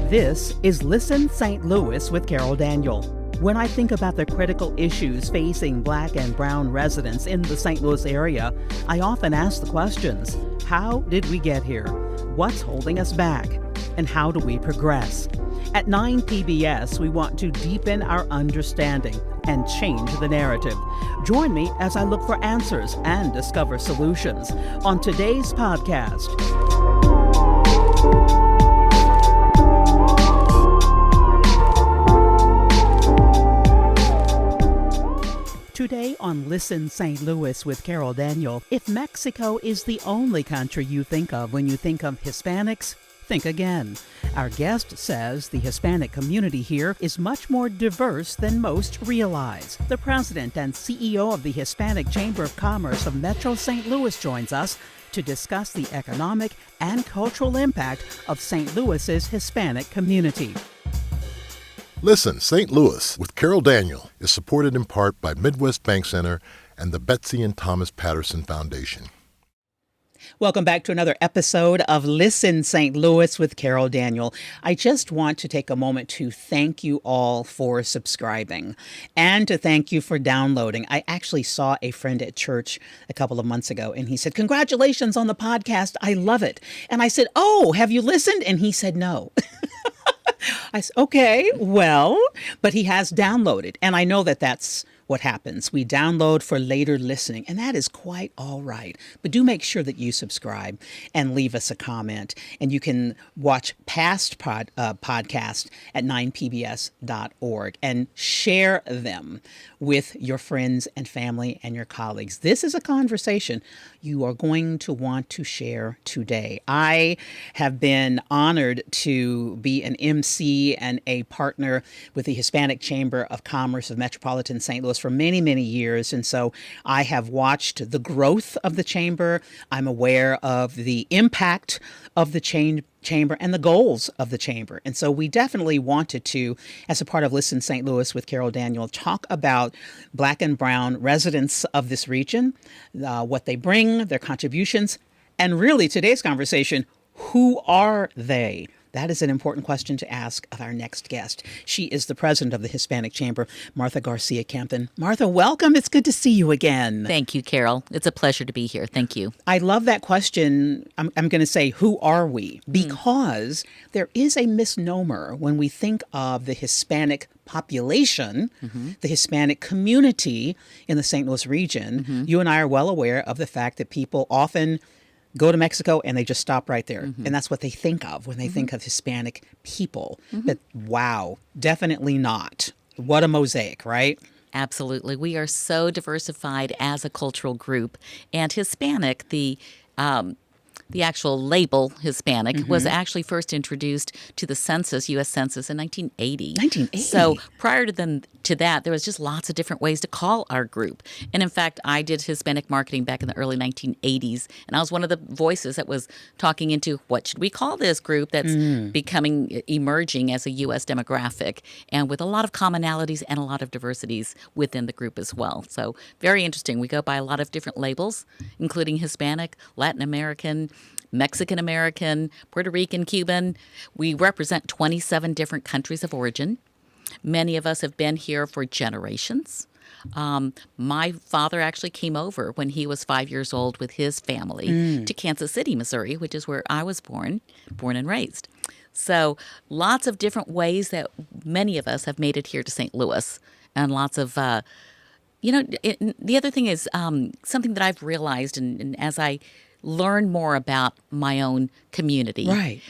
This is Listen St. Louis with Carol Daniel. When I think about the critical issues facing Black and Brown residents in the St. Louis area, I often ask the questions: how did we get here? What's holding us back? And how do we progress? At 9 PBS, we want to deepen our understanding and change the narrative. Join me as I look for answers and discover solutions on today's podcast. Today on Listen St. Louis with Carol Daniel, if Mexico is the only country you think of when you think of Hispanics, think again. Our guest says the Hispanic community here is much more diverse than most realize. The president and CEO of the Hispanic Chamber of Commerce of Metro St. Louis joins us to discuss the economic and cultural impact of St. Louis's Hispanic community. Listen, St. Louis with Carol Daniel is supported in part by Midwest Bank Center and the Betsy and Thomas Patterson Foundation. Welcome back to another episode of Listen St. Louis with Carol Daniel. I just want to take a moment to thank you all for subscribing and to thank you for downloading. I actually saw a friend at church a couple of months ago, and he said, "Congratulations on the podcast. I love it." And I said, "Oh, have you listened?" And he said, "No." I said, okay, well, but he has downloaded. And I know that that's what happens. We download for later listening, and that is quite all right. But do make sure that you subscribe and leave us a comment. And you can watch past podcasts at 9pbs.org and share them with your friends and family and your colleagues. This is a conversation you are going to want to share today. I have been honored to be an MC and a partner with the Hispanic Chamber of Commerce of Metropolitan St. Louis for many, many years. And so I have watched the growth of the chamber. I'm aware of the impact of the chamber and the goals of the chamber. And so we definitely wanted to, as a part of Listen St. Louis with Carol Daniel, talk about Black and Brown residents of this region, what they bring, their contributions, and really today's conversation, who are they? That is an important question to ask of our next guest. She is the president of the Hispanic Chamber, Martha Garcia-Kampen. Martha, welcome. It's good to see you again. Thank you, Carol. It's a pleasure to be here. Thank you. I love that question. I'm going to say, who are we? Because there is a misnomer when we think of the Hispanic population, the Hispanic community in the St. Louis region. You and I are well aware of the fact that people often go to Mexico and they just stop right there. And that's what they think of when they think of Hispanic people. But wow, definitely not. What a mosaic, right? Absolutely. We are so diversified as a cultural group. And Hispanic, the actual label Hispanic was actually first introduced to the census, U.S. Census, in 1980. 1980. So prior to that, there was just lots of different ways to call our group. And in fact, I did Hispanic marketing back in the early 1980s, and I was one of the voices that was talking into what should we call this group that's emerging as a U.S. demographic, and with a lot of commonalities and a lot of diversities within the group as well. So very interesting. We go by a lot of different labels, including Hispanic, Latin American, Mexican American, Puerto Rican, Cuban. We represent 27 different countries of origin. Many of us have been here for generations. My father actually came over when he was 5 years old with his family to Kansas City, Missouri, which is where I was born and raised. So lots of different ways that many of us have made it here to St. Louis, and lots of the other thing is something that I've realized, and as I learn more about my own community. Right.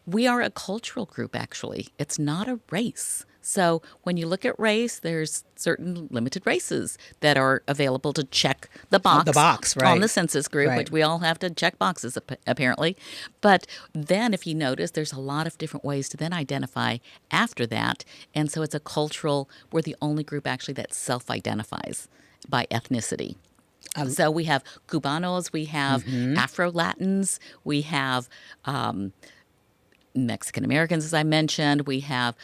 We are a cultural group, actually. It's not a race. So when you look at race, there's certain limited races that are available to check the box, right, on the census group, right, which we all have to check boxes, apparently. But then if you notice, there's a lot of different ways to then identify after that. And so it's a cultural, we're the only group actually that self-identifies by ethnicity. So we have Cubanos, we have Afro-Latins, we have Mexican Americans, as I mentioned. We have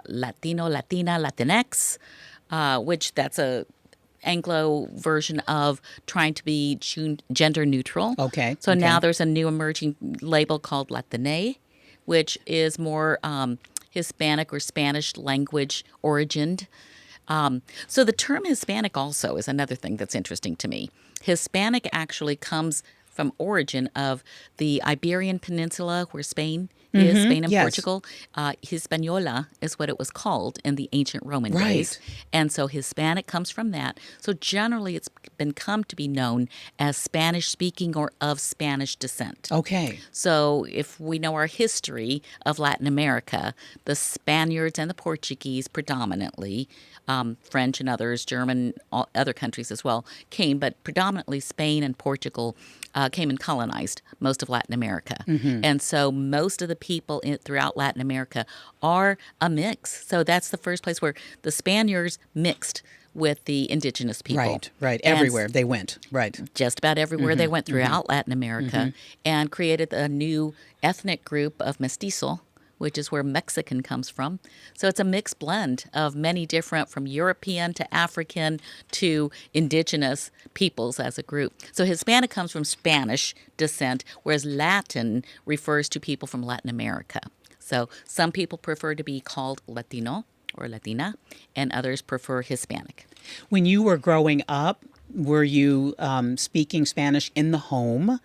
Latino, Latina, Latinx, which that's a Anglo version of trying to be gender neutral. Okay. So now there's a new emerging label called Latine, which is more Hispanic or Spanish language origined. So the term Hispanic also is another thing that's interesting to me. Hispanic actually comes from origin of the Iberian Peninsula, where Spain is, Spain and yes. Portugal. Hispaniola is what it was called in the ancient Roman Right. days. And so Hispanic comes from that. So generally it's been come to be known as Spanish speaking or of Spanish descent. Okay. So if we know our history of Latin America, the Spaniards and the Portuguese predominantly, French and others, German, other countries as well, came, but predominantly Spain and Portugal came and colonized most of Latin America. And so most of the people throughout Latin America are a mix. So that's the first place where the Spaniards mixed with the indigenous people. Right. And Everywhere they went. Right. just about everywhere they went throughout Latin America, and created a new ethnic group of mestizo, which is where Mexican comes from. So it's a mixed blend of many different, from European to African to indigenous peoples as a group. So Hispanic comes from Spanish descent, whereas Latin refers to people from Latin America. So some people prefer to be called Latino or Latina, and others prefer Hispanic. When you were growing up, were you speaking Spanish in the home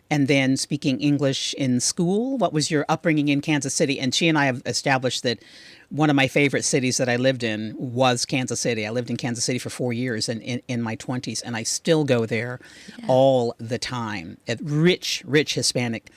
and then speaking English in school? What was your upbringing in Kansas City? And she and I have established that one of my favorite cities that I lived in was Kansas City. I lived in Kansas City for 4 years in my 20s, and I still go there all the time. A rich Hispanic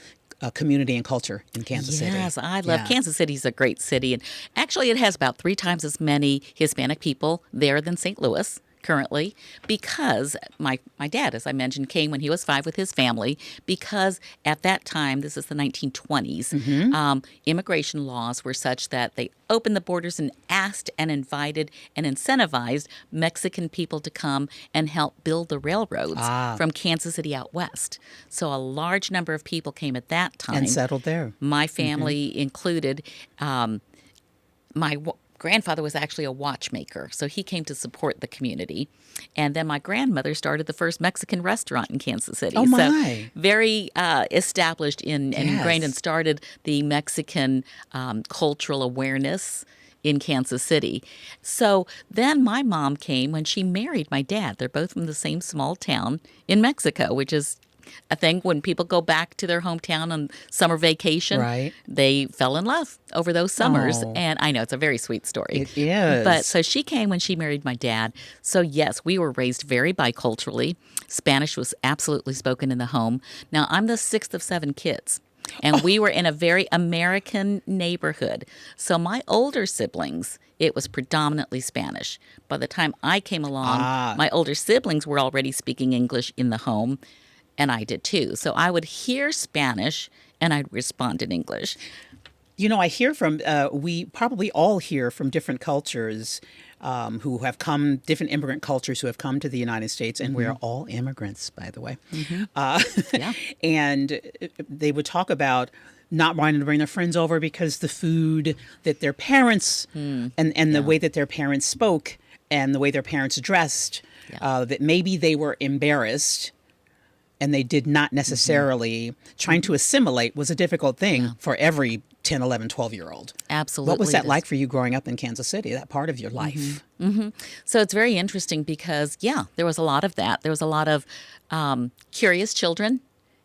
community and culture in Kansas City. Yes, I love Kansas City. Is a great city, and actually, it has about 3 times as many Hispanic people there than St. Louis currently, because my dad, as I mentioned, came when he was 5 with his family, because at that time, this is the 1920s, immigration laws were such that they opened the borders and asked and invited and incentivized Mexican people to come and help build the railroads from Kansas City out west. So a large number of people came at that time. And settled there. My family included. My grandfather was actually a watchmaker, so he came to support the community. And then my grandmother started the first Mexican restaurant in Kansas City. Oh, my. So very established and ingrained, and started the Mexican cultural awareness in Kansas City. So then my mom came when she married my dad. They're both from the same small town in Mexico, which is a thing when people go back to their hometown on summer vacation. Right. They fell in love over those summers. Oh. And I know it's a very sweet story. It is. But so she came when she married my dad. So yes, we were raised very biculturally. Spanish was absolutely spoken in the home. Now, I'm the 6th of 7 kids. And we were in a very American neighborhood. So my older siblings, it was predominantly Spanish. By the time I came along, my older siblings were already speaking English in the home, and I did too. So I would hear Spanish and I'd respond in English. You know, I hear from, we probably all hear from different cultures who have come, different immigrant cultures who have come to the United States, and we're all immigrants, by the way. Yeah. And they would talk about not wanting to bring their friends over because the food that their parents and the way that their parents spoke and the way their parents dressed, that maybe they were embarrassed and they did not necessarily, trying to assimilate was a difficult thing for every 10, 11, 12-year-old. Absolutely. What was it that is. like for you growing up in Kansas City, that part of your life? So it's very interesting because, there was a lot of that. There was a lot of curious children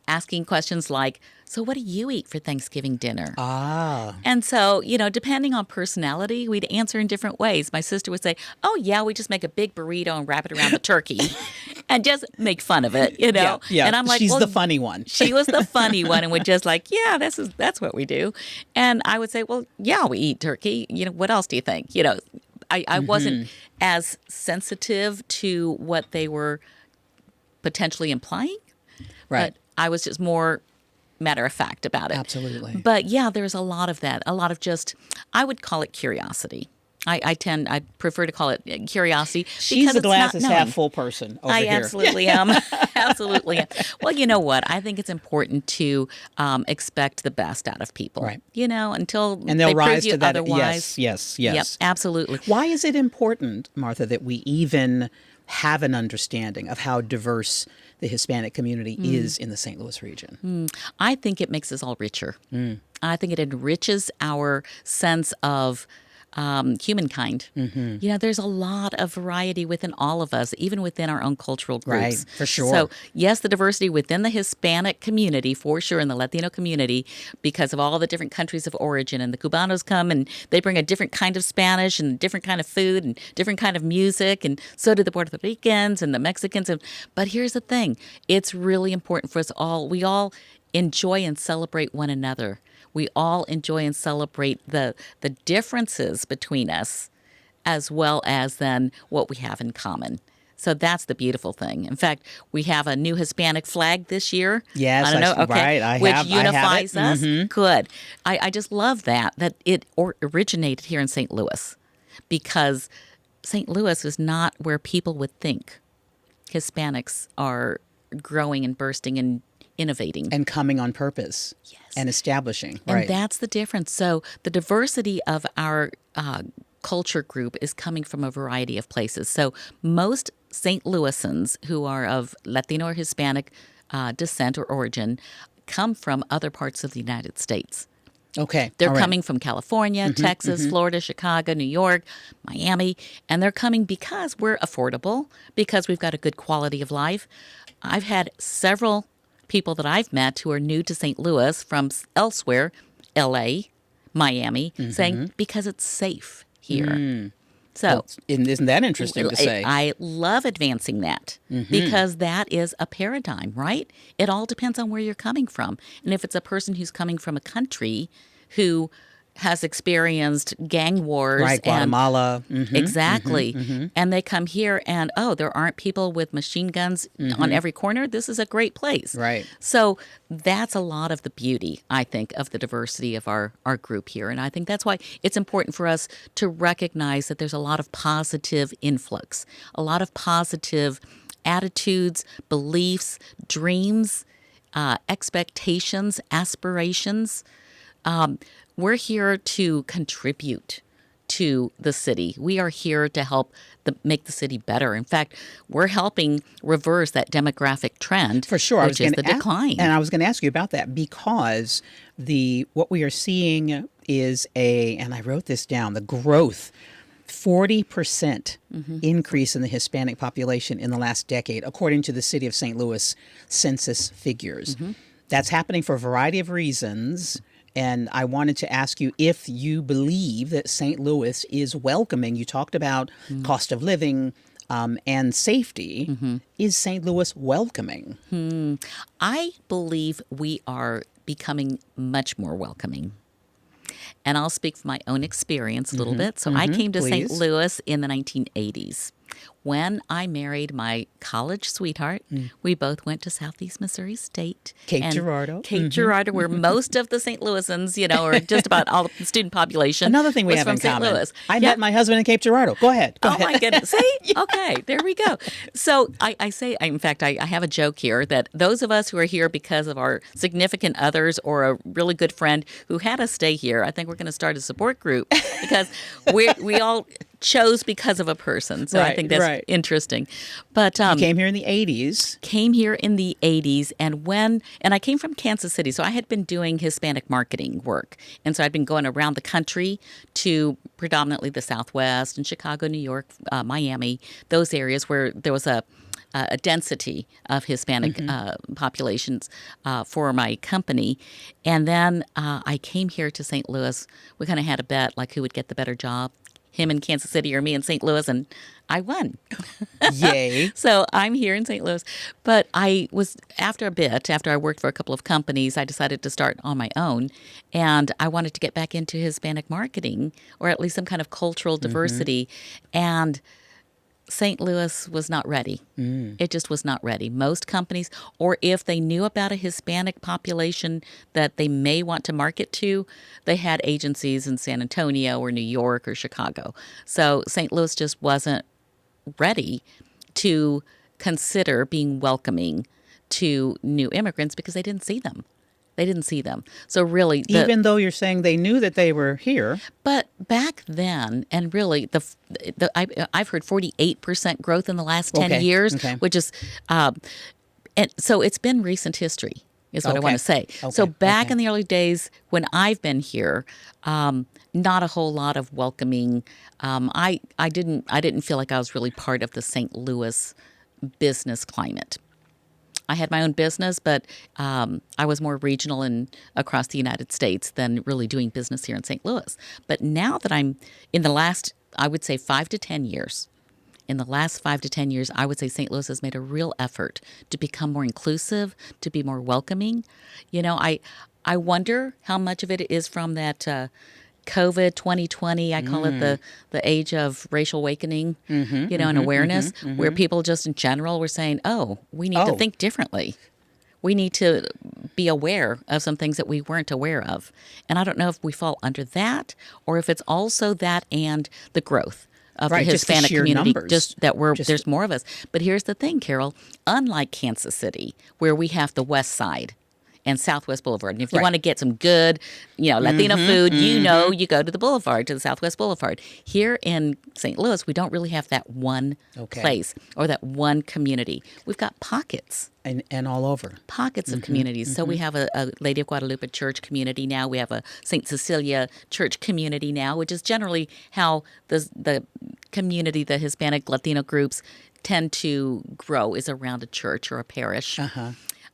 asking questions like, so what do you eat for Thanksgiving dinner? And so, depending on personality, we'd answer in different ways. My sister would say, oh, yeah, we just make a big burrito and wrap it around the turkey and just make fun of it, Yeah. And I'm like, she's well, the funny one. She was the funny one and would just like, that's what we do. And I would say, well, yeah, we eat turkey. What else do you think? I wasn't as sensitive to what they were potentially implying. Right. But I was just more matter of fact about it. Absolutely. But there's a lot of that. A lot of just, I would call it curiosity. I prefer to call it curiosity. She's because a it's glasses not half knowing. full person over I here. absolutely am. Absolutely am. Well, you know what? I think it's important to expect the best out of people. Right. Until And they'll they rise prove you to that. otherwise. Yes. Yep, absolutely. Why is it important, Martha, that we even have an understanding of how diverse the Hispanic community is in the St. Louis region? I think it makes us all richer. I think it enriches our sense of humankind. There's a lot of variety within all of us, even within our own cultural groups. Right, for sure. So, yes, the diversity within the Hispanic community, for sure, in the Latino community, because of all the different countries of origin. And the Cubanos come and they bring a different kind of Spanish and different kind of food and different kind of music. And so do the Puerto Ricans and the Mexicans. But here's the thing. It's really important for us all. We all enjoy and celebrate one another. We all enjoy and celebrate the differences between us, as well as then what we have in common. So that's the beautiful thing. In fact, we have a new Hispanic flag this year. Yes, I don't know. Okay, right. which unifies us. Mm-hmm. Good. I just love that it originated here in St. Louis, because St. Louis is not where people would think Hispanics are growing and bursting and innovating. And coming on purpose. Yes. And establishing. And right. that's the difference. So the diversity of our culture group is coming from a variety of places. So most St. Louisans who are of Latino or Hispanic descent or origin come from other parts of the United States. Okay. They're all right. coming from California, Texas, Florida, Chicago, New York, Miami, and they're coming because we're affordable, because we've got a good quality of life. I've had several people that I've met who are new to St. Louis from elsewhere, L.A., Miami, saying because it's safe here. So And isn't that interesting to say? I love advancing that because that is a paradigm, right? It all depends on where you're coming from. And if it's a person who's coming from a country who has experienced gang wars. Right, Guatemala. Exactly. And they come here and, there aren't people with machine guns on every corner. This is a great place. Right. So that's a lot of the beauty, I think, of the diversity of our group here. And I think that's why it's important for us to recognize that there's a lot of positive influx, a lot of positive attitudes, beliefs, dreams, expectations, aspirations. We're here to contribute to the city. We are here to help make the city better. In fact, we're helping reverse that demographic trend, For sure. which is the decline. And I was going to ask you about that because what we are seeing is and I wrote this down, the growth, 40% increase in the Hispanic population in the last decade, according to the City of St. Louis census figures. That's happening for a variety of reasons. And I wanted to ask you if you believe that St. Louis is welcoming. You talked about cost of living and safety. Is St. Louis welcoming? I believe we are becoming much more welcoming. And I'll speak from my own experience a little bit. So I came to St. Please. Louis in the 1980s. When I married my college sweetheart, we both went to Southeast Missouri State. Cape Girardeau. Cape Girardeau, where most of the St. Louisans, or just about all the student population. Another thing we was have from in St. common. Louis. I met my husband in Cape Girardeau. Go ahead. Go Oh, ahead. my goodness. See? Okay, there we go. So I say, in fact, I have a joke here that those of us who are here because of our significant others or a really good friend who had us stay here, I think we're going to start a support group because we all chose because of a person. So I think that's interesting. But You came here in the 80s. Came here in the 80s, and I came from Kansas City, so I had been doing Hispanic marketing work. And so I'd been going around the country to predominantly the Southwest and Chicago, New York, Miami, those areas where there was a density of Hispanic populations for my company. And then I came here to St. Louis. We kind of had a bet, like who would get the better job, him in Kansas City or me in St. Louis, and I won. Yay. So I'm here in St. Louis. But after I worked for a couple of companies, I decided to start on my own. And I wanted to get back into Hispanic marketing, or at least some kind of cultural diversity. And St. Louis was not ready. It just was not ready. Most companies, or if they knew about a Hispanic population that they may want to market to, they had agencies in San Antonio or New York or Chicago. So St. Louis just wasn't ready to consider being welcoming to new immigrants because they didn't see them. So really, Even though you're saying they knew that they were here. But back then, and really, I've heard 48% growth in the last 10 years, which is And so it's been recent history, is what I Okay. want to say. Okay. So back Okay. in the early days when I've been here, not a whole lot of welcoming. I didn't feel like I was really part of the St. Louis business climate. I had my own business, but I was more regional and across the United States than really doing business here in St. Louis. But now that I'm in the last, I would say 5 to 10 years, in the last 5 to 10 years, I would say St. Louis has made a real effort to become more inclusive, to be more welcoming. I wonder how much of it is from that COVID 2020. I call it the age of racial awakening, and awareness, where people just in general were saying, "Oh, we need to Oh. think differently. We need to be aware of some things that we weren't aware of." And I don't know if we fall under that or if it's also that and the growth of Right, the just the Hispanic sheer community, numbers. just that there's more of us. But here's the thing, Carol. Unlike Kansas City, where we have the West Side and Southwest Boulevard, and if you Right. want to get some good, Latino food, you go to the Boulevard, to the Southwest Boulevard. Here in St. Louis, we don't really have that one Okay. place or that one community. We've got pockets. And all over. Pockets of communities. So we have a Lady of Guadalupe church community now. We have a St. Cecilia church community now, which is generally how the community, the Hispanic Latino groups tend to grow, is around a church or a parish.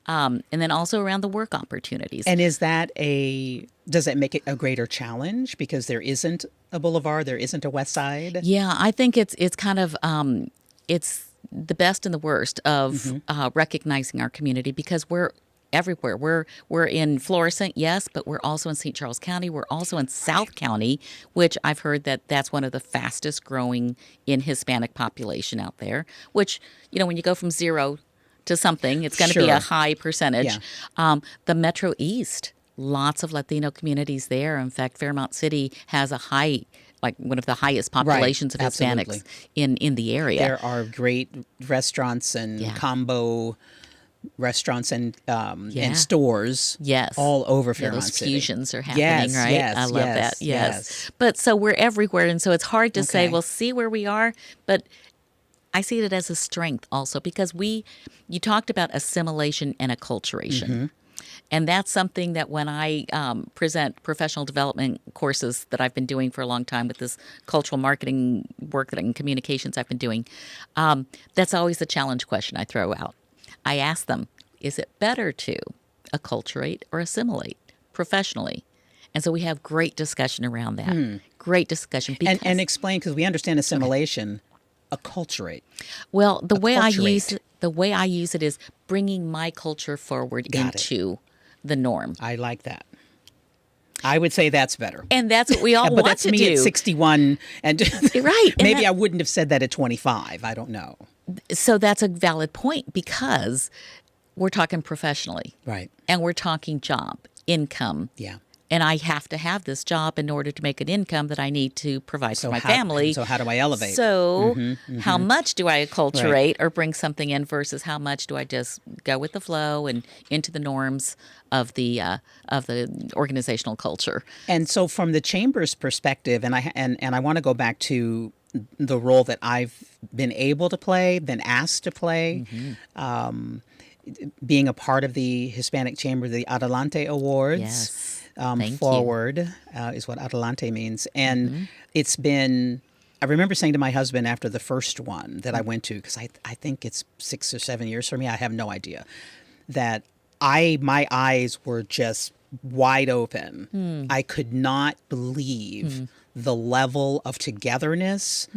And then also around the work opportunities. And does that make it a greater challenge because there isn't a boulevard, there isn't a West Side? Yeah, I think it's kind of it's the best and the worst of recognizing our community because we're everywhere. We're in Florissant, yes, but we're also in St. Charles County. We're also in South County, which I've heard that's one of the fastest growing in Hispanic population out there. Which when you go from zero to something, it's going to be Sure. a high percentage. Yeah. The Metro East, lots of Latino communities there. In fact, Fairmont City has one of the highest populations of absolutely. Hispanics in the area. There are great restaurants and Yeah. combo restaurants and Yeah. stores Yes. all over Yeah, Fairmont those City. fusions are happening, Yes, right? yes, I love yes, that. Yes. yes. But so we're everywhere. And so it's hard to say, Okay. well, see where we are. But I see it as a strength also because you talked about assimilation and acculturation. And that's something that when I present professional development courses that I've been doing for a long time with this cultural marketing work and communications I've been doing, that's always the challenge question I throw out. I ask them, is it better to acculturate or assimilate professionally? And so we have great discussion around that. Great discussion. Because, And explain, because we understand assimilation, acculturate. well, the way acculturate. I use it is bringing my culture forward Got it. into the norm. I like that. I would say that's better. And that's what we all But want that's to me do. at 61. And Right. And maybe that- I wouldn't have said that at 25. I don't know. So that's a valid point because we're talking professionally. Right. And we're talking job, income. Yeah. And I have to have this job in order to make an income that I need to provide for my family. So how do I elevate? So how much do I acculturate or bring something in versus how much do I just go with the flow and into the norms of the organizational culture? And so from the chamber's perspective, and I want to go back to the role that I've been able to play, been asked to play, being a part of the Hispanic Chamber, the Adelante Awards. Yes. Thank you. Forward is what Adelante means. And it's been, I remember saying to my husband after the first one that I went to, because I think it's 6 or 7 years for me, I have no idea, that my eyes were just wide open. I could not believe the level of togetherness,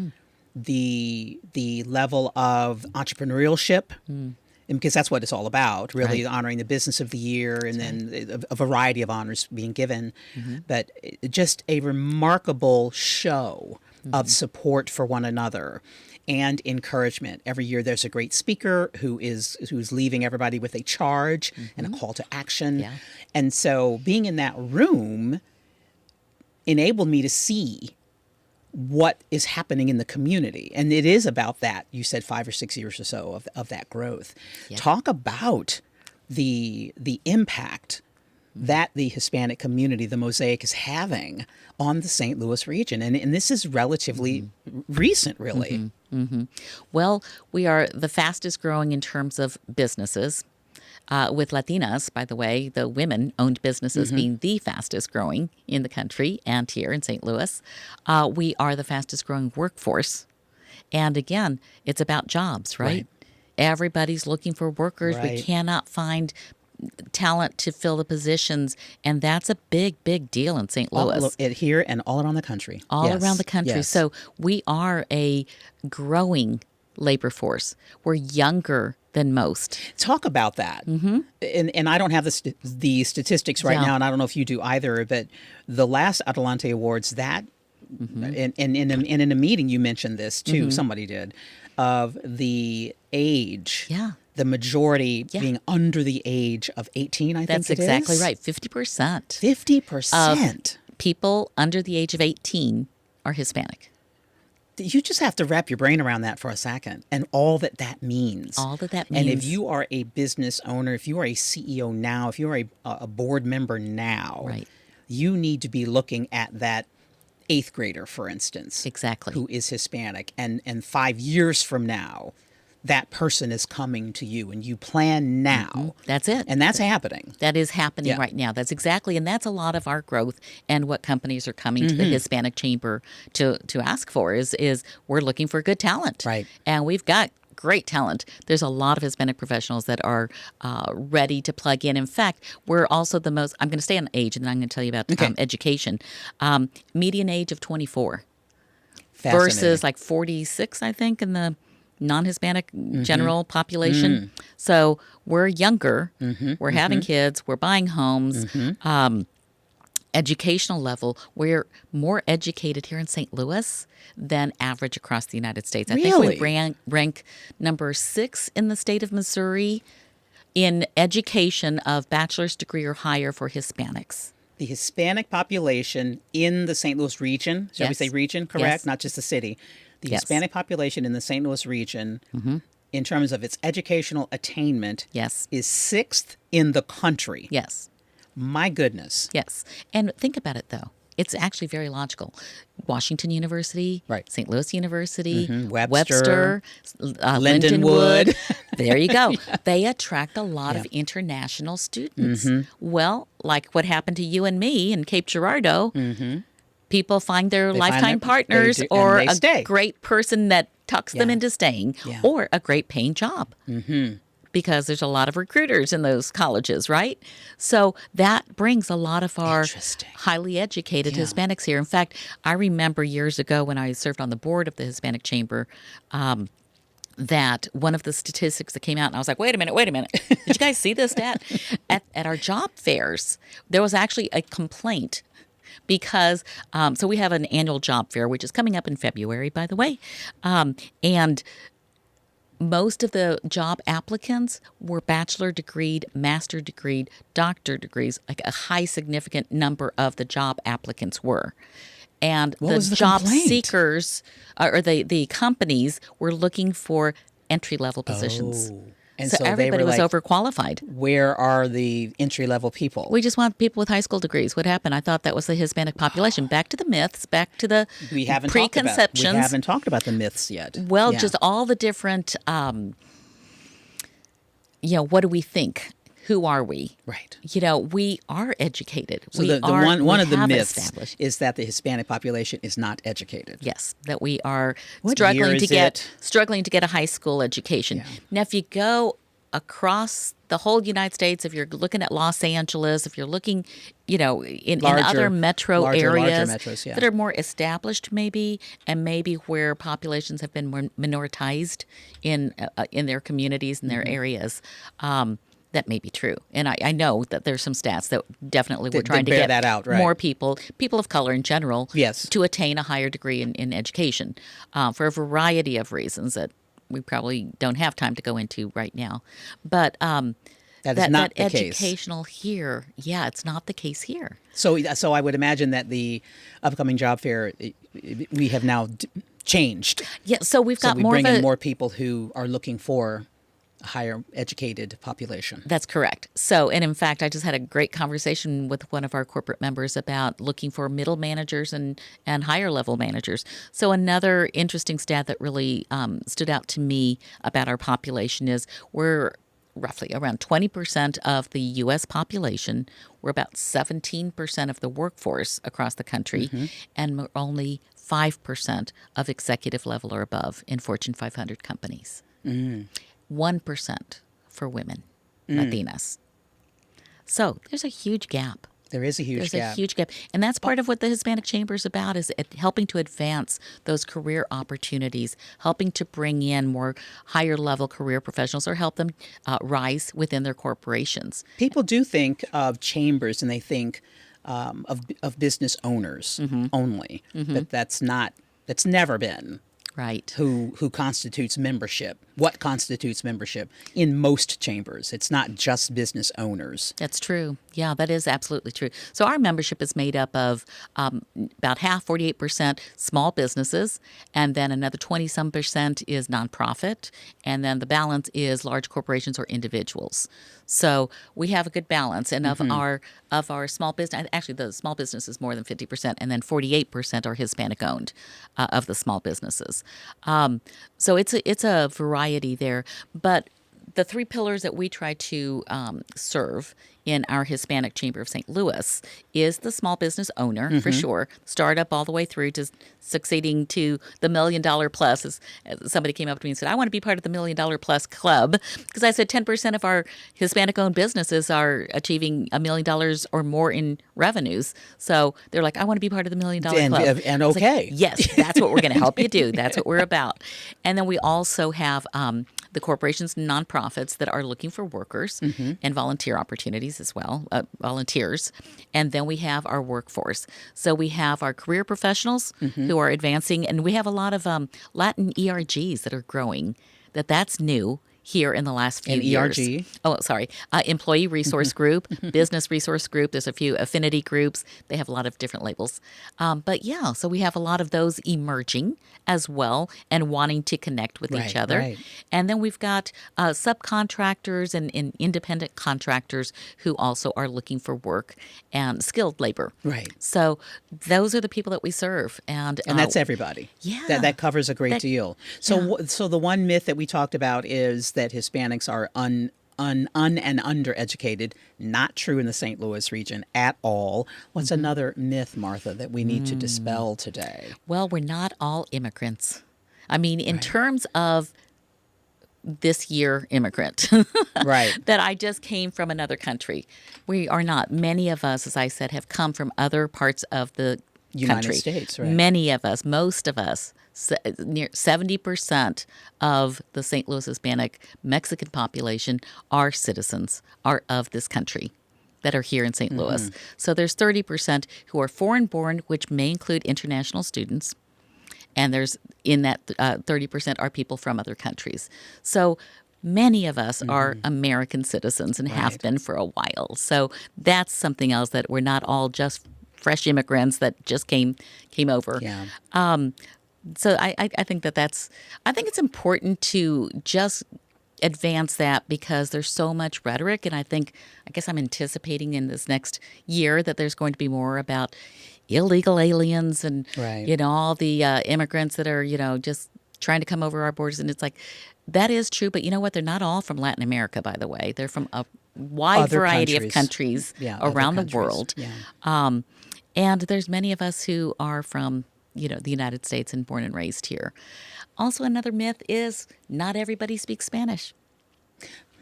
the level of entrepreneurship, and because that's what it's all about, really Right. honoring the business of the year and then a variety of honors being given. But just a remarkable show of support for one another and encouragement. Every year there's a great speaker who's leaving everybody with a charge and a call to action. Yeah. And so being in that room enabled me to see what is happening in the community. And it is about that. You said 5 or 6 years or so of that growth. Yeah. Talk about the impact that the Hispanic community, the Mosaic, is having on the St. Louis region. And this is relatively recent, really. Well, we are the fastest growing in terms of businesses with Latinas, by the way, the women-owned businesses being the fastest growing in the country and here in St. Louis. We are the fastest growing workforce. And again, it's about jobs, right? Everybody's looking for workers. We Right. cannot find talent to fill the positions, and that's a big, big deal in St. Louis. Here and all around the country. All Yes, around the country. yes. So we are a growing labor force. We're younger than most. Talk about that. And I don't have the statistics right Yeah. now, and I don't know if you do either, but the last Adelante Awards, that, and in a meeting you mentioned this too, somebody did, of the age. Yeah. The majority Yeah. being under the age of 18, I That's think it exactly is. right. 50% 50%. people under the age of 18 are Hispanic. You just have to wrap your brain around that for a second and all that that means. All that that And if means. you are a business owner, if you are a CEO now, if you are a board member now, Right. you need to be looking at that eighth grader, for instance, Exactly. who is Hispanic. And 5 years from now, that person is coming to you and you plan now. That's it. And that's happening. That is happening Yeah. right now. That's exactly, and that's a lot of our growth and what companies are coming to the Hispanic Chamber to ask for is we're looking for good talent. Right. And we've got great talent. There's a lot of Hispanic professionals that are ready to plug in. In fact, we're also the most, I'm going to stay on age and then I'm going to tell you about education. Median age of 24 Fascinating. versus like 46, I think, in the non-Hispanic general population. So we're younger, we're having kids, we're buying homes. Educational level, we're more educated here in St. Louis than average across the United States. I think Really? we rank number 6 in the state of Missouri in education of bachelor's degree or higher for Hispanics. The Hispanic population in the St. Louis region, shall we Yes. say region, correct? Yes. Not just the city. The Yes. Hispanic population in the St. Louis region, in terms of its educational attainment, Yes. is 6th in the country. Yes. My goodness. Yes. And think about it, though. It's actually very logical. Washington University, Right. St. Louis University, Webster, Lindenwood. There you go. They attract a lot of Yeah. international students. Well, like what happened to you and me in Cape Girardeau, people find their They find lifetime their- partners they do- and or they a stay. great person that tucks them Yeah. into staying Yeah. or a great paying job. Because there's a lot of recruiters in those colleges, right? So that brings a lot of our Interesting. highly educated Yeah. Hispanics here. In fact, I remember years ago when I served on the board of the Hispanic Chamber, that one of the statistics that came out, and I was like, wait a minute. Did you guys see this stat? At our job fairs, there was actually a complaint because, so we have an annual job fair, which is coming up in February, by the way. And most of the job applicants were bachelor degreed, master degreed, doctor degrees, like a high significant number of the job applicants were. And What the was the job complaint? seekers or the companies were looking for entry level positions. Oh. And so so they everybody were was like, overqualified. where are the entry-level people? We just want people with high school degrees. What happened? I thought that was the Hispanic population. Back to the myths, back to the We haven't preconceptions. talked about the myths yet. Well, Yeah. just all the different, what do we think? Who are we? Right. We are educated. So we the are, one we of the have myths established. is that the Hispanic population is not educated. Yes, that we are What year struggling to is get it? struggling to get a high school education. Yeah. Now, if you go across the whole United States, if you're looking at Los Angeles, if you're looking, in other metro larger areas metros, yeah. that are more established, maybe, and maybe where populations have been more minoritized in their communities and their Mm-hmm. areas. That may be true, and I know that there's some stats that definitely we're That trying to bear get that out, right. more people of color in general, Yes. to attain a higher degree in education for a variety of reasons that we probably don't have time to go into right now. But That is not the case. educational here, it's not the case here. So I would imagine that the upcoming job fair, we have now changed. Yeah, so we've So got we more bring of in a. more people who are looking for a higher educated population. That's correct. So, and in fact, I just had a great conversation with one of our corporate members about looking for middle managers and higher level managers. So another interesting stat that really stood out to me about our population is we're roughly around 20% of the U.S. population. We're about 17% of the workforce across the country, and we're only 5% of executive level or above in Fortune 500 companies. 1% for women, Latinas. So there's a huge gap. There is a huge There's gap. a huge gap. And that's part of what the Hispanic Chamber is about, is helping to advance those career opportunities, helping to bring in more higher level career professionals or help them rise within their corporations. People do think of chambers and they think of business owners only, but that's never been Right. who constitutes membership. What constitutes membership in most chambers? It's not just business owners. That's true. Yeah, that is absolutely true. So our membership is made up of about half, 48%, small businesses, and then another 20-some% is nonprofit, and then the balance is large corporations or individuals. So we have a good balance, and of our small business, actually the small business is more than 50%, and then 48% are Hispanic owned of the small businesses. So it's a variety there, but the three pillars that we try to serve in our Hispanic Chamber of St. Louis is the small business owner, for sure, startup all the way through to succeeding to the $1 million plus. As somebody came up to me and said, I want to be part of the $1 million plus club, because I said 10% of our Hispanic owned businesses are achieving $1 million or more in revenues. So they're like, I want to be part of the $1 million club. And I was like, okay. yes, that's what we're going to help you do. That's what we're about. And then we also have the corporations and nonprofits that are looking for workers and volunteer opportunities as well, volunteers. And then we have our workforce. So we have our career professionals who are advancing, and we have a lot of Latin ERGs that are growing. That's new here in the last few years. ERG? Oh, sorry. Employee Resource Group, Business Resource Group. There's a few affinity groups. They have a lot of different labels. But yeah, so we have a lot of those emerging as well and wanting to connect with each other. Right. And then we've got subcontractors and independent contractors who also are looking for work and skilled labor. Right. So those are the people that we serve. And that's everybody. Yeah. That covers a great deal. So so the one myth that we talked about is that Hispanics are un and undereducated. Not true in the St. Louis region at all. What's another myth, Martha, that we need to dispel today? Well, we're not all immigrants. I mean, in terms of this year immigrant Right. that I just came from another country. We are not. Many of us, as I said, have come from other parts of the United country. States, right. Many of us, most of us, near 70% of the St. Louis Hispanic Mexican population are citizens, are of this country that are here in St. Louis. So there's 30% who are foreign born, which may include international students. And there's in that 30% are people from other countries. So many of us are American citizens and have been for a while. So that's something else, that we're not all just fresh immigrants that just came over. Yeah. So I think I think it's important to just advance that, because there's so much rhetoric, and I guess I'm anticipating in this next year that there's going to be more about illegal aliens and Right. all the immigrants that are just trying to come over our borders. And it's like, that is true, but you know what? They're not all from Latin America, by the way. They're from a wide Other variety countries. of countries Other around the countries. world. Yeah. And there's many of us who are from the United States and born and raised here. Also, another myth is not everybody speaks Spanish.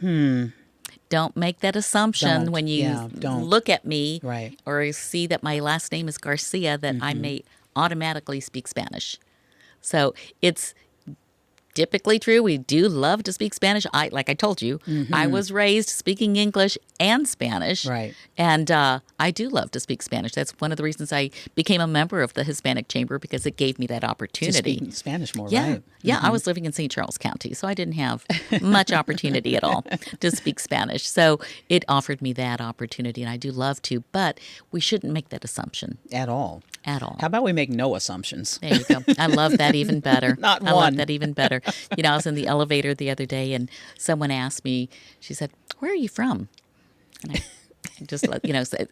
Don't make that assumption Don't. when you Yeah, don't. look at me Right. or see that my last name is Garcia, that I may automatically speak Spanish. So it's typically true. We do love to speak Spanish. Like I told you, I was raised speaking English and Spanish. Right. And I do love to speak Spanish. That's one of the reasons I became a member of the Hispanic Chamber, because it gave me that To opportunity. speak Spanish more, Yeah. right? Yeah, I was living in St. Charles County, so I didn't have much opportunity at all to speak Spanish. So it offered me that opportunity, and I do love to, but we shouldn't make that assumption At all. at all. How about we make no assumptions? There you go. I love that even better. Not I one. love that even better. I was in the elevator the other day, and someone asked me, she said, "Where are you from?" And I just let,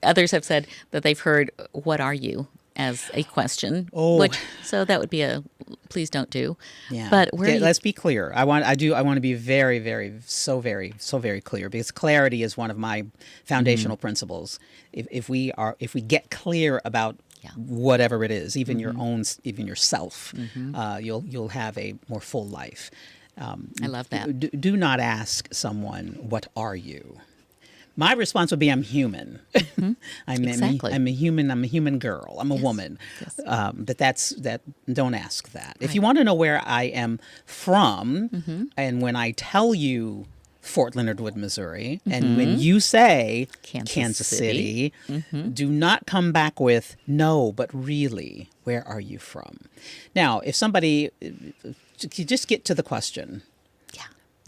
others have said that they've heard, "What are you?" as a question. Oh. So that would be a please don't do. Yeah. But where Okay, let's be clear. I want to be so very clear, because clarity is one of my foundational principles. If we get clear about whatever it is, even even yourself, you'll have a more full life. I love that. Do not ask someone, "What are you?" My response would be, "I'm human. Exactly. I'm a human. I'm a human girl. I'm a woman." Yes. But don't ask that. If you want to know where I am from, and when I tell you Fort Leonard Wood, Missouri, and when you say Kansas City, do not come back with "No, but really, where are you from?" Now, if somebody, you just get to the question. Yeah.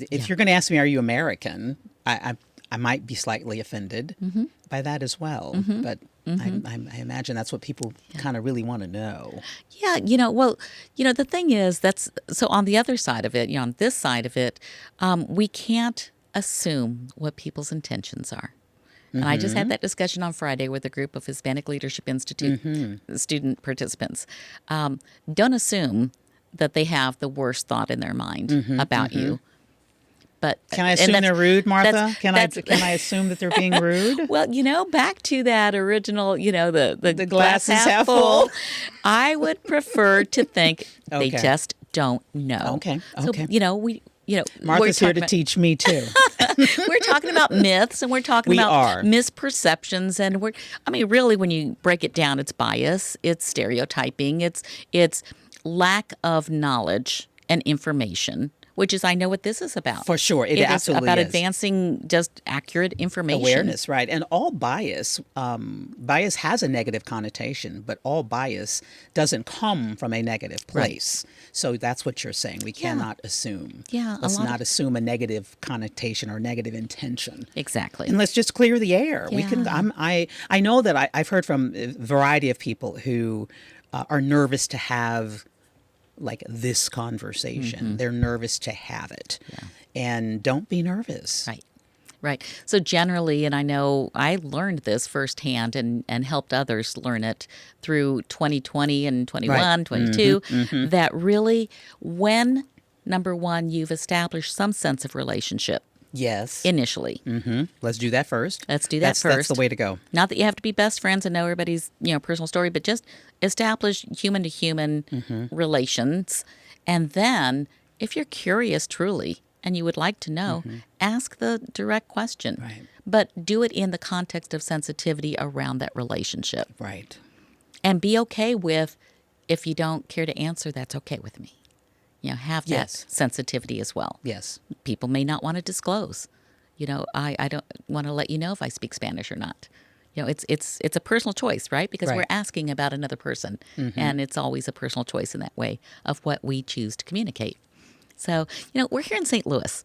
If you're going to ask me, "Are you American?" I might be slightly offended by that as well, but I imagine that's what people kind of really want to know. Yeah, the thing is, so on the other side of it, on this side of it, we can't assume what people's intentions are. And I just had that discussion on Friday with a group of Hispanic Leadership Institute student participants. Don't assume that they have the worst thought in their mind about you. But can I assume they're rude, Martha? Can I assume that they're being rude? Well, back to that original, the glass is half full. I would prefer to think they just don't know. Okay. So, Martha's here to teach me too. We're talking about myths, and we're talking about misperceptions, and really, when you break it down, it's bias, it's stereotyping, it's lack of knowledge and information. Which is, I know what this is about. For sure. It absolutely is. About is. Advancing just accurate information. Awareness, right. And all bias has a negative connotation, but all bias doesn't come from a negative place. Right. So that's what you're saying. We cannot assume. Yeah. Let's not assume a negative connotation or negative intention. Exactly. And let's just clear the air. Yeah. We can. I know that I've heard from a variety of people who are nervous to have like this conversation. They're nervous to have it. Yeah. And don't be nervous. Right. So generally, and I know I learned this firsthand and helped others learn it through 2020 and 21, 22, that really when, number one, you've established some sense of relationship. Yes. Initially. Let's do that first. Let's do that first. That's the way to go. Not that you have to be best friends and know everybody's, personal story, but just establish human to human relations. And then if you're curious truly and you would like to know, ask the direct question. Right. But do it in the context of sensitivity around that relationship. Right. And be okay with, if you don't care to answer, that's okay with me. Have that sensitivity as well. Yes. People may not want to disclose. I don't want to let you know if I speak Spanish or not. It's a personal choice, right? Because we're asking about another person, and it's always a personal choice in that way of what we choose to communicate. So, we're here in St. Louis,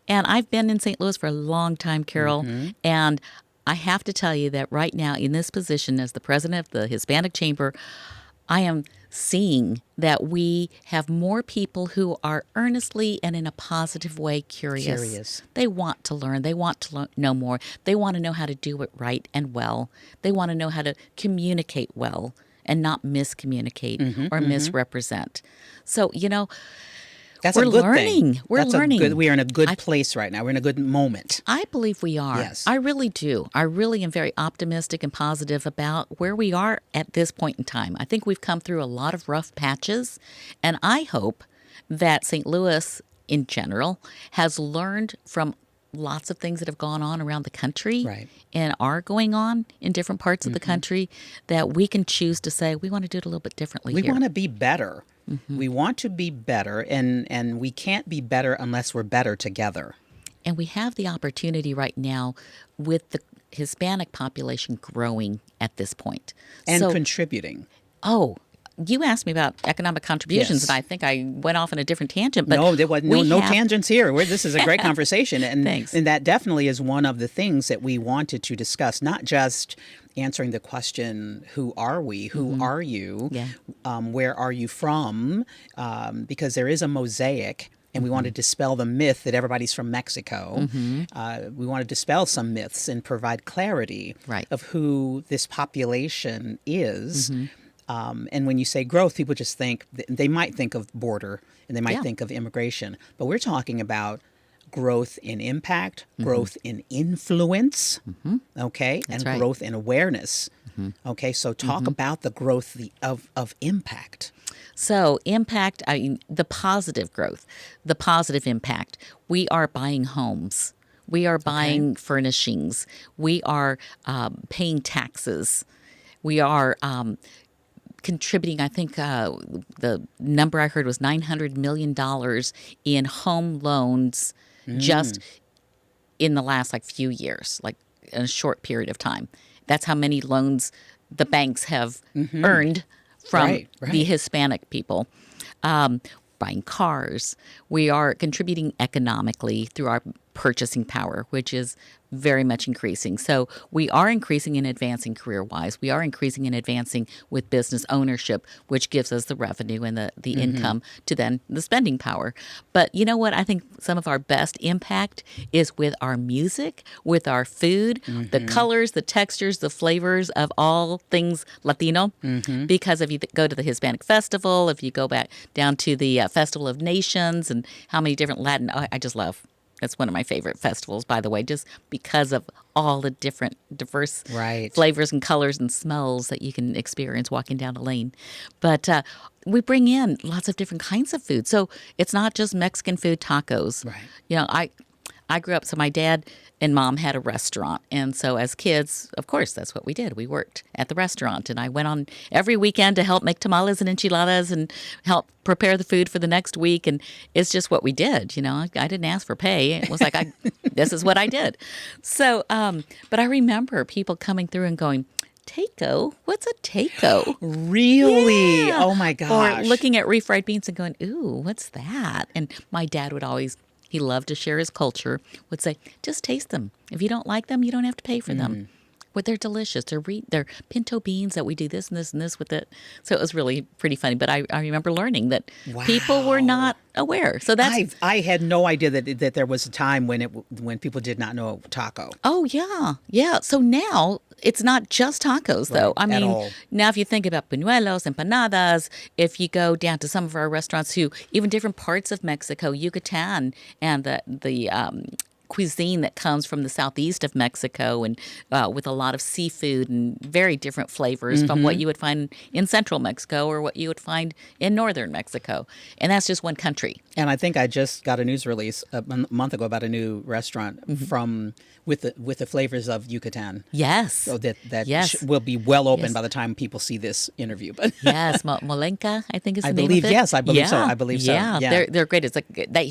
and I've been in St. Louis for a long time, Carol, and I have to tell you that right now in this position as the president of the Hispanic Chamber, I am seeing that we have more people who are earnestly and in a positive way curious. They want to learn. They want to know more. They want to know how to do it right and well. They want to know how to communicate well and not miscommunicate or misrepresent. So, that's we're a good learning. Thing. We're learning. We are in a good place right now. We're in a good moment. I believe we are. Yes. I really do. I really am very optimistic and positive about where we are at this point in time. I think we've come through a lot of rough patches, and I hope that St. Louis in general has learned from lots of things that have gone on around the country and are going on in different parts of the country, that we can choose to say we want to do it a little bit differently We here. want to be better. We want to be better, and we can't be better unless we're better together. And we have the opportunity right now with the Hispanic population growing at this point. And contributing. Oh, you asked me about economic contributions, and I think I went off on a different tangent. But no, there was no tangents here. This is a great conversation. And, Thanks. And that definitely is one of the things that we wanted to discuss, not just answering the question, who are we? Who are you? Yeah. Where are you from? Because there is a mosaic. And we want to dispel the myth that everybody's from Mexico. We want to dispel some myths and provide clarity of who this population is. And when you say growth, people just think, they might think of border and they might think of immigration. But we're talking about growth in impact, growth in influence, okay, and right. growth in awareness. Okay, so talk about the growth of impact. So, impact, I mean, the positive growth, the positive impact. We are buying homes. We are buying furnishings. We are paying taxes. We are contributing, I think the number I heard was $900 million in home loans just in the last few years, like in a short period of time. That's how many loans the banks have earned from the Hispanic people. Buying cars. We are contributing economically through our purchasing power, which is very much increasing. So we are increasing and advancing career-wise. We are increasing and advancing with business ownership, which gives us the revenue and the income to then the spending power. But you know what? I think some of our best impact is with our music, with our food, the colors, the textures, the flavors of all things Latino. Because if you go to the Hispanic Festival, if you go back down to the Festival of Nations and how many different Latin, I just love. That's one of my favorite festivals, by the way, just because of all the different diverse flavors and colors and smells that you can experience walking down a lane. But we bring in lots of different kinds of food. So it's not just Mexican food, tacos. You know, I grew up, so my dad and mom had a restaurant. And so as kids, of course, that's what we did. We worked at the restaurant. And I went on every weekend to help make tamales and enchiladas and help prepare the food for the next week. And it's just what we did. You know, I didn't ask for pay. It was like, this is what I did. So, but I remember people coming through and going, taco? What's a taco? Really? Yeah. Oh, my gosh. Or looking at refried beans and going, ooh, what's that? And my dad would always... He loved to share his culture, would say, just taste them. If you don't like them, you don't have to pay for them. But they're delicious. They're pinto beans that we do this and this and this with it. So it was really pretty funny. But I remember learning that people were not aware. So that's I had no idea that there was a time when people did not know taco. Oh, yeah. So now it's not just tacos, though. I mean, now if you think about buñuelos, empanadas, if you go down to some of our restaurants even different parts of Mexico, Yucatan, and the cuisine that comes from the southeast of Mexico and with a lot of seafood and very different flavors from what you would find in central Mexico or what you would find in northern Mexico. And that's just one country. And I think I just got a news release a month ago about a new restaurant with the flavors of Yucatan. Yes. So that will be well open by the time people see this interview. But yes, Molenka, I think is the name of it. Yes, I believe so. I believe so. Yeah, they're great. It's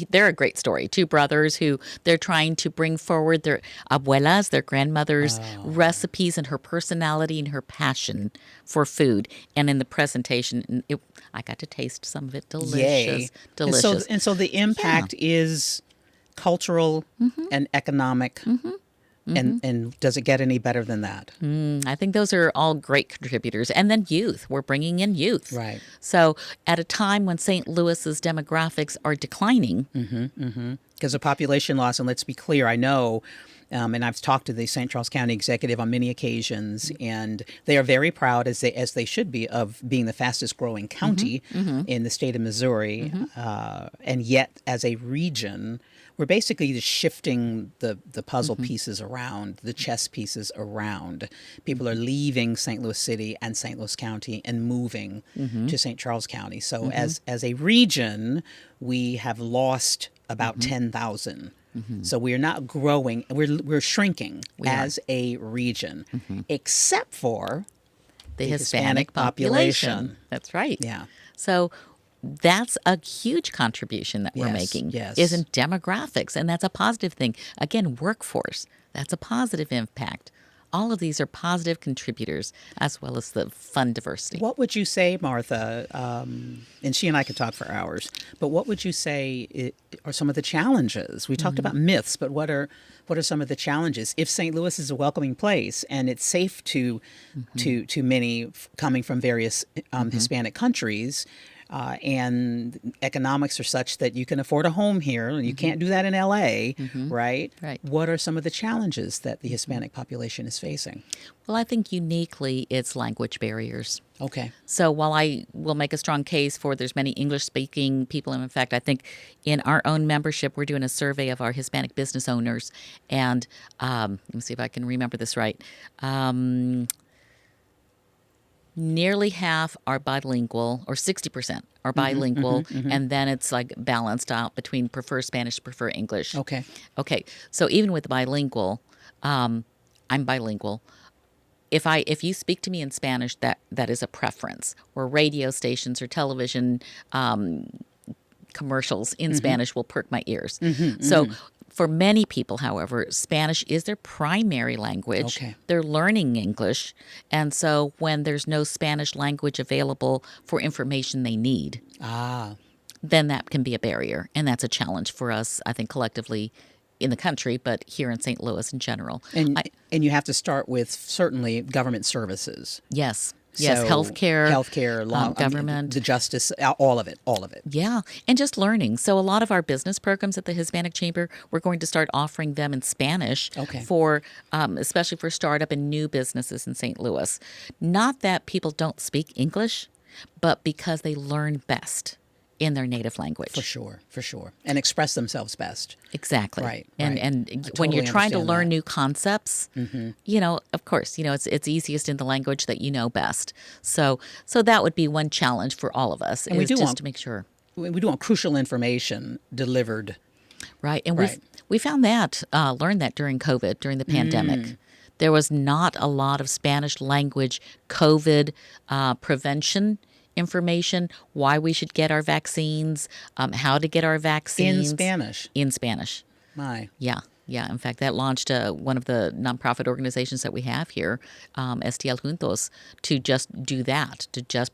they're a great story. Two brothers who they're trying to bring forward their abuelas, their grandmother's recipes and her personality and her passion for food. And in the presentation, I got to taste some of it. Delicious. Yay. Delicious. And so the impact is cultural and economic. And does it get any better than that? I think those are all great contributors. And then youth. We're bringing in youth. Right. So at a time when St. Louis's demographics are declining. Because of population loss, and let's be clear, I know, and I've talked to the St. Charles County executive on many occasions, and they are very proud, as they should be, of being the fastest growing county in the state of Missouri. And yet, as a region, we're basically just shifting the puzzle pieces around, the chess pieces around. People are leaving St. Louis City and St. Louis County and moving to St. Charles County. So as a region, we have lost about 10,000. So we're not growing. We're shrinking as a region, except for the Hispanic population. That's right. Yeah. So that's a huge contribution that we're making is in demographics. And that's a positive thing. Again, workforce, that's a positive impact. All of these are positive contributors as well as the fun diversity. What would you say, Martha, and she and I could talk for hours, but what would you say are some of the challenges? We talked about myths, but what are some of the challenges? If St. Louis is a welcoming place and it's safe to many coming from various Hispanic countries, and economics are such that you can afford a home here, and you can't do that in LA, right? Right. What are some of the challenges that the Hispanic population is facing? Well, I think uniquely it's language barriers. Okay. So while I will make a strong case for there's many English-speaking people, and in fact, I think in our own membership, we're doing a survey of our Hispanic business owners, and let me see if I can remember this right. Nearly half are bilingual, or 60% are bilingual, and then it's like balanced out between prefer Spanish, prefer English. Okay. Okay, so even with bilingual, I'm bilingual. If you speak to me in Spanish, that is a preference. Or radio stations or television commercials in Spanish will perk my ears. So for many people, however, Spanish is their primary language. Okay. They're learning English. And so when there's no Spanish language available for information they need, then that can be a barrier. And that's a challenge for us, I think, collectively in the country, but here in St. Louis in general. And you have to start with certainly government services. Yes. So Yes, healthcare, law, government, the justice, all of it. Yeah, and just learning. So a lot of our business programs at the Hispanic Chamber, we're going to start offering them in Spanish for, especially for startup and new businesses in St. Louis. Not that people don't speak English, but because they learn best in their native language. For sure. And express themselves best. Exactly. Right. And totally when you're trying to understand learn that. new concepts, of course, it's easiest in the language that you know best. So that would be one challenge for all of us, we is do just want- to make sure. We do want crucial information delivered. Right. And Right. we found that, learned that during COVID, during the pandemic. There was not a lot of Spanish language COVID prevention information, why we should get our vaccines, how to get our vaccines. In Spanish. My. Yeah. In fact, that launched one of the nonprofit organizations that we have here, STL Juntos, to just do that, to just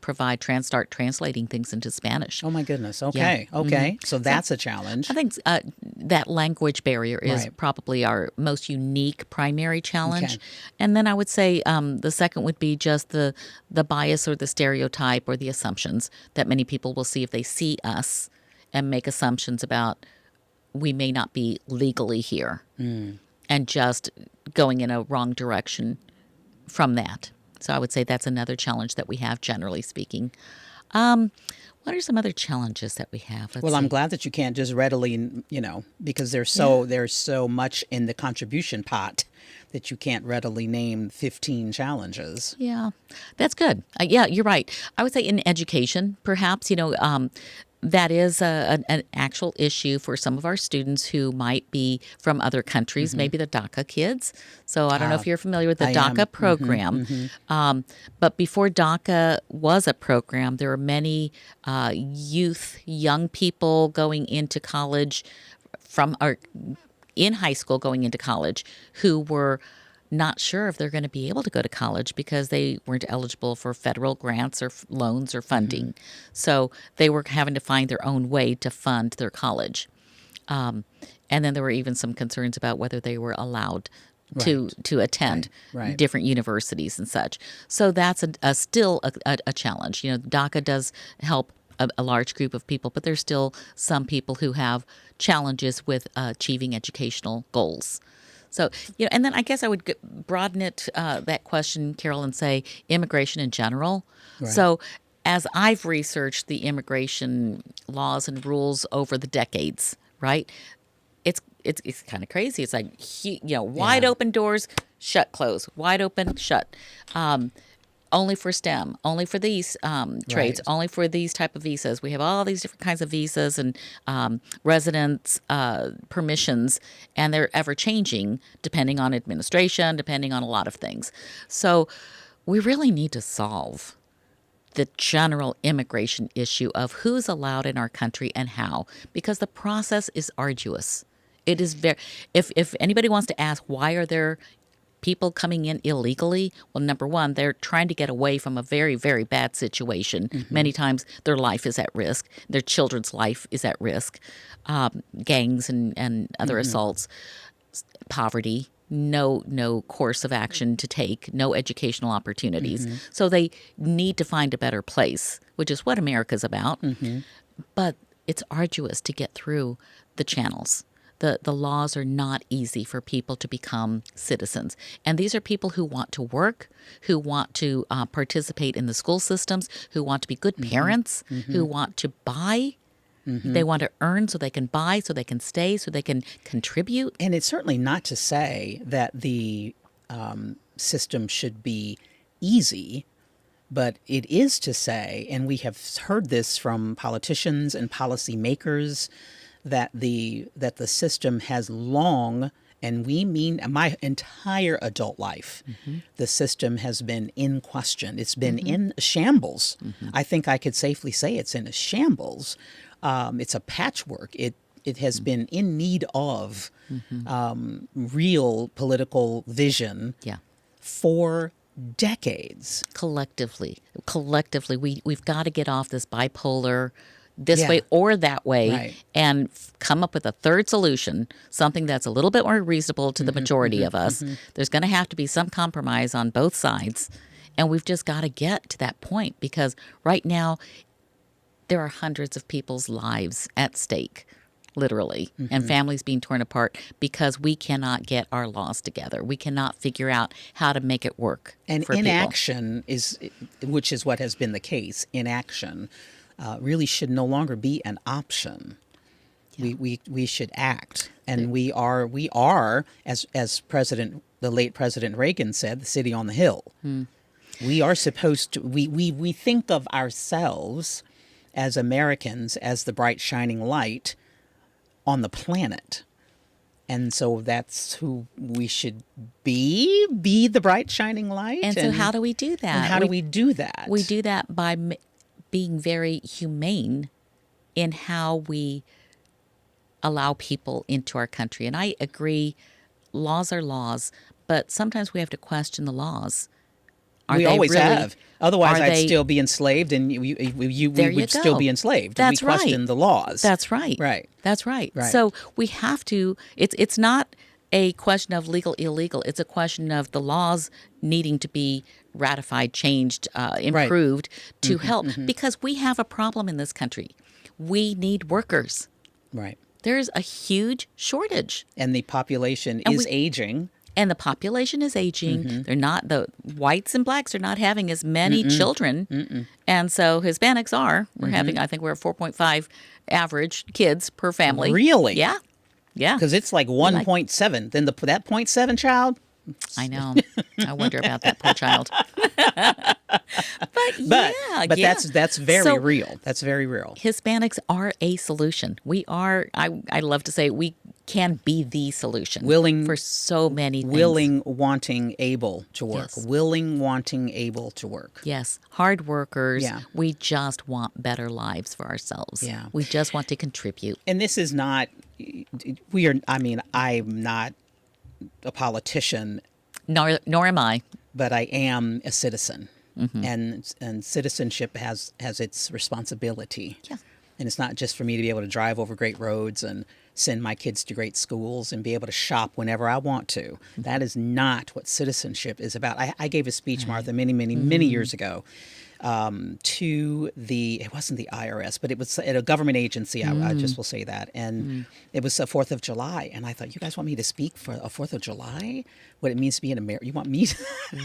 start translating things into Spanish. Oh, my goodness. Okay. So that's a challenge. I think that language barrier is Right. probably our most unique primary challenge. Okay. And then I would say the second would be just the bias or the stereotype or the assumptions that many people will see if they see us and make assumptions about we may not be legally here and just going in a wrong direction from that. So I would say that's another challenge that we have, generally speaking. What are some other challenges that we have? Let's I'm see. glad that you can't just readily, because there's so much in the contribution pot that you can't readily name 15 challenges. Yeah, that's good. Yeah, you're right. I would say in education, perhaps, that is an actual issue for some of our students who might be from other countries, maybe the DACA kids. So I don't know if you're familiar with the I DACA am. program. But before DACA was a program, there were many young people going into college in high school going into college who were not sure if they're going to be able to go to college because they weren't eligible for federal grants or loans or funding. So they were having to find their own way to fund their college. And then there were even some concerns about whether they were allowed to attend Right. different universities and such. So that's still a challenge. DACA does help a large group of people, but there's still some people who have challenges with achieving educational goals. So, and then I guess I would broaden it, that question, Carol, and say immigration in general. Right. So as I've researched the immigration laws and rules over the decades, right, it's kind of crazy. It's like, wide open doors, shut, close, wide open, shut. Only for STEM, only for these trades, only for these type of visas. We have all these different kinds of visas and residence permissions, and they're ever changing depending on administration, depending on a lot of things. So we really need to solve the general immigration issue of who's allowed in our country and how, because the process is arduous. It is if anybody wants to ask why are there people coming in illegally, well, number one, they're trying to get away from a very, very bad situation. Many times their life is at risk. Their children's life is at risk. Gangs and other assaults, poverty, no course of action to take, no educational opportunities. Mm-hmm. So they need to find a better place, which is what America's about. Mm-hmm. But it's arduous to get through the channels. The laws are not easy for people to become citizens. And these are people who want to work, who want to participate in the school systems, who want to be good parents, who want to buy. They want to earn so they can buy, so they can stay, so they can contribute. And it's certainly not to say that the system should be easy, but it is to say, and we have heard this from politicians and policymakers, that the system has long, and we mean my entire adult life, the system has been in question. It's been in shambles. I think I could safely say it's in a shambles. It's a patchwork. It has been in need of real political vision for decades. Collectively, we've got to get off this bipolar, this way or that way, and come up with a third solution, something that's a little bit more reasonable to the majority of us. There's going to have to be some compromise on both sides, and we've just got to get to that point, because right now there are hundreds of people's lives at stake, literally, and families being torn apart because we cannot get our laws together. We cannot figure out how to make it work. And for people. inaction is, which is what has been the case, inaction really should no longer be an option. We should act, and we are as the late President Reagan said, the city on the hill. We are supposed to. We think of ourselves as Americans as the bright shining light on the planet. And so that's who we should be the bright shining light. And so how do we do that? And how do we do that? We do that by being very humane in how we allow people into our country. And I agree, laws are laws, but sometimes we have to question the laws. We always have. Otherwise, I'd still be enslaved, and we would still be enslaved. That's we question the laws. That's right. Right. That's right. So we have to. It's not a question of legal, illegal. It's a question of the laws needing to be ratified, changed, improved to help, because we have a problem in this country. We need workers. Right. There's a huge shortage, and the population is aging. And the population is aging. They're not, the whites and blacks are not having as many children. And so Hispanics are. We're having, I think we're at 4.5 average kids per family. Really? Yeah. Yeah. Because it's like 1.7. Then that 0.7 child. I know. I wonder about that poor child. But that's very real. That's very real. Hispanics are a solution. We are, I love to say, we can be the solution for so many things. Willing, wanting, able to work. Yes. Willing, wanting, able to work. Yes. Hard workers. Yeah. We just want better lives for ourselves. Yeah. We just want to contribute. And this is not, I'm not a politician. Nor am I. But I am a citizen. And citizenship has its responsibility. Yeah. And it's not just for me to be able to drive over great roads and send my kids to great schools and be able to shop whenever I want to. That is not what citizenship is about. I gave a speech, Martha, many years ago to it wasn't the IRS, but it was at a government agency, I just will say that. And it was the 4th of July. And I thought, you guys want me to speak for a 4th of July? What it means to be an American? You want me to?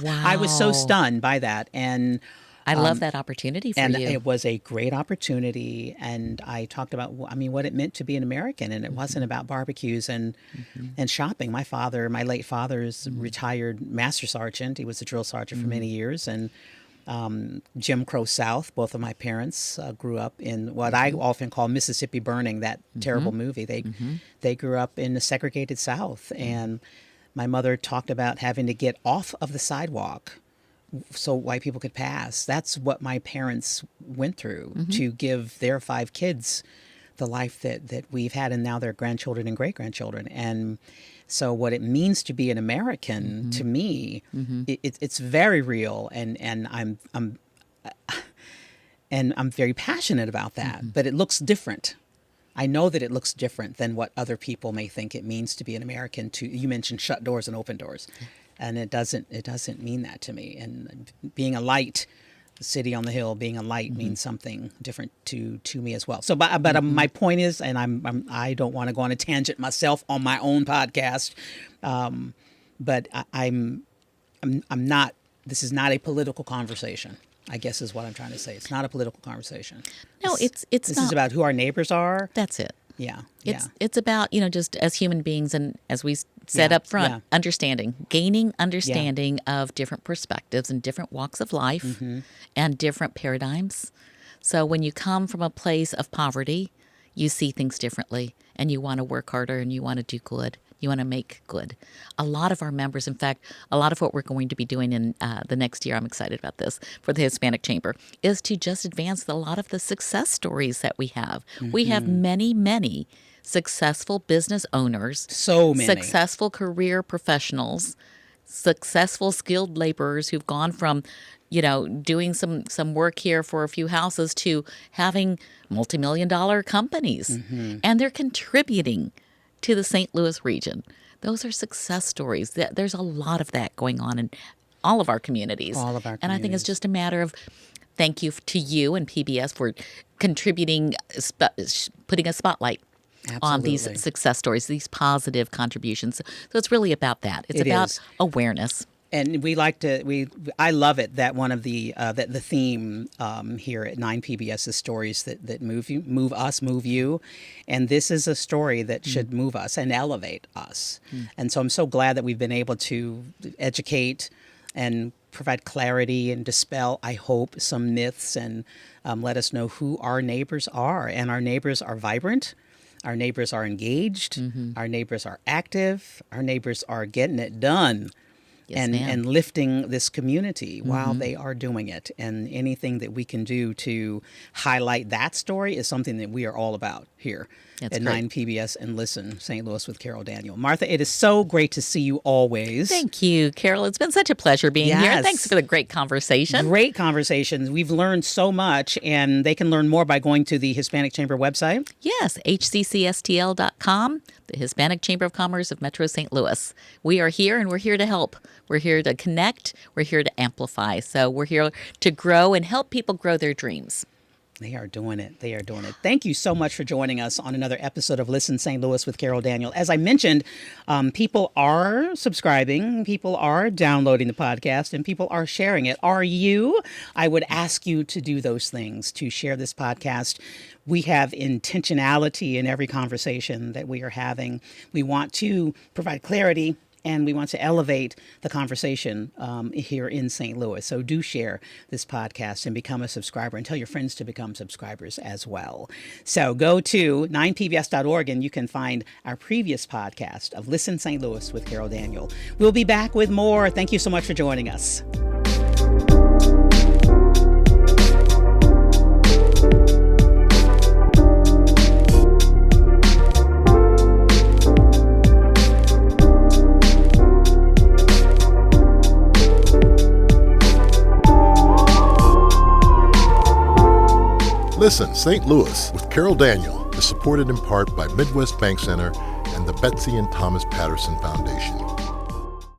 Wow. I was so stunned by that. And I love that opportunity for you. And it was a great opportunity. And I talked about, what it meant to be an American. And it wasn't about barbecues and shopping. My late father's retired master sergeant. He was a drill sergeant for many years. And Jim Crow South, both of my parents grew up in what I often call Mississippi Burning, that terrible movie. They grew up in the segregated South. And my mother talked about having to get off of the sidewalk so white people could pass. That's what my parents went through to give their 5 kids the life that we've had, and now their grandchildren and great-grandchildren. And so what it means to be an American, to me, it's very real, and I'm very passionate about that. But it looks different I know that it looks different than what other people may think it means to be an American. You mentioned shut doors and open doors, and it doesn't mean that to me. And being a light, the city on the hill, being a light means something different to me as well. So, but my point is, and I don't want to go on a tangent myself on my own podcast, but I'm not. This is not a political conversation, I guess is what I'm trying to say. It's not a political conversation. No, it's this not. is about who our neighbors are. That's it. Yeah. It's about, just as human beings, and as we said up front, gaining understanding of different perspectives and different walks of life and different paradigms. So when you come from a place of poverty, you see things differently, and you want to work harder, and you want to do good. You want to make good. A lot of our members, in fact, a lot of what we're going to be doing in the next year, I'm excited about this, for the Hispanic Chamber, is to just advance a lot of the success stories that we have. We have many, many successful business owners. So many. Successful career professionals, successful skilled laborers who've gone from doing some work here for a few houses to having multi-million-dollar companies. And they're contributing to the St. Louis region. Those are success stories. There's a lot of that going on in all of our communities. And I think it's just a matter of thank you to you and PBS for contributing, putting a spotlight on these success stories, these positive contributions. So it's really about that. It's about awareness. And I love it that one of the that the theme here at 9 PBS is stories that move you, and this is a story that should move us and elevate us. And so I'm so glad that we've been able to educate and provide clarity and dispel, I hope, some myths, and let us know who our neighbors are. And our neighbors are vibrant. Our neighbors are engaged. Our neighbors are active. Our neighbors are getting it done. Yes, and lifting this community while they are doing it. And anything that we can do to highlight that story is something that we are all about here at 9 PBS and Listen St. Louis with Carol Daniel. Martha, it is so great to see you always. Thank you, Carol. It's been such a pleasure being here. Thanks for the great conversation. Great conversations. We've learned so much, and they can learn more by going to the Hispanic Chamber website. Yes, hccstl.com, the Hispanic Chamber of Commerce of Metro St. Louis. We are here, and we're here to help. We're here to connect. We're here to amplify. So we're here to grow and help people grow their dreams. They are doing it. They are doing it. Thank you so much for joining us on another episode of Listen St. Louis with Carol Daniel. As I mentioned, people are subscribing, people are downloading the podcast, and people are sharing it. Are you? I would ask you to do those things, to share this podcast. We have intentionality in every conversation that we are having. We want to provide clarity, and we want to elevate the conversation here in St. Louis. So do share this podcast and become a subscriber, and tell your friends to become subscribers as well. So go to 9pbs.org and you can find our previous podcast of Listen St. Louis with Carol Daniel. We'll be back with more. Thank you so much for joining us. Listen St. Louis with Carol Daniel is supported in part by Midwest Bank Center and the Betsy and Thomas Patterson Foundation.